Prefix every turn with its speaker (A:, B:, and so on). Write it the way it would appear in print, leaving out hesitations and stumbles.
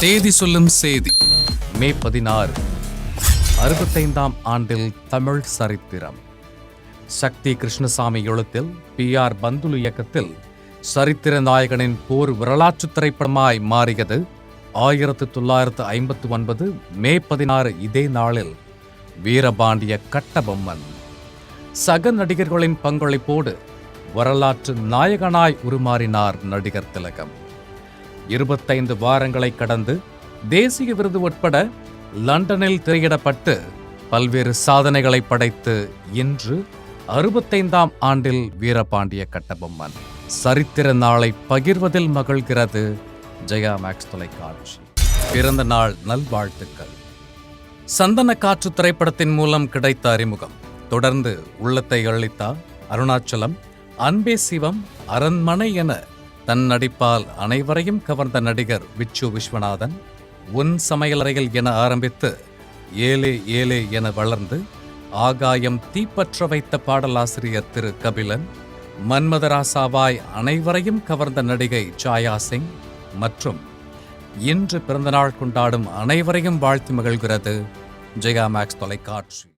A: தேதி சொல்லும் செய்தி. மே 16 65ஆம் ஆண்டில் தமிழ் சரித்திரம். சக்தி கிருஷ்ணசாமி எழுத்தில் PR பந்துலு இயக்கத்தில் சரித்திர நாயகனின் போர் வரலாற்று திரைப்படமாய் மாறியது 1959 மே 16 இதே நாளில் வீரபாண்டிய கட்டபொம்மன். சக நடிகர்களின் பங்களிப்போடு வரலாற்று நாயகனாய் உருமாறினார் நடிகர் திலகம். 25 வாரங்களை கடந்து தேசிய விருது உட்பட லண்டனில் திரையிடப்பட்டு பல்வேறு சாதனைகளை படைத்து இன்று 65ஆம் ஆண்டில் வீரபாண்டிய கட்டபொம்மன் சரித்திர நாளை பகிர்வதில் மகிழ்கிறது ஜெயா மேக்ஸ் தொலைக்காட்சி. பிறந்த நாள் நல்வாழ்த்துக்கள். சந்தன காற்று திரைப்படத்தின் மூலம் கிடைத்த அறிமுகம் தொடர்ந்து உள்ளத்தை அளித்தார். அருணாச்சலம், அன்பே சிவம், அரண்மனை என தன் நடிப்பால் அனைவரையும் கவர்ந்த நடிகர் விச்சு விஸ்வநாதன், உன் சமையலறையில் என ஆரம்பித்து ஏலே ஏலே என வளர்ந்து ஆகாயம் தீப்பற்ற வைத்த பாடலாசிரியர் திரு கபிலன், மன்மதராசாவாய் அனைவரையும் கவர்ந்த நடிகை சாயா சிங் மற்றும் இன்று பிறந்தநாள் கொண்டாடும் அனைவரையும் வாழ்த்து மகிழ்கிறது ஜெயா மேக்ஸ் தொலைக்காட்சி.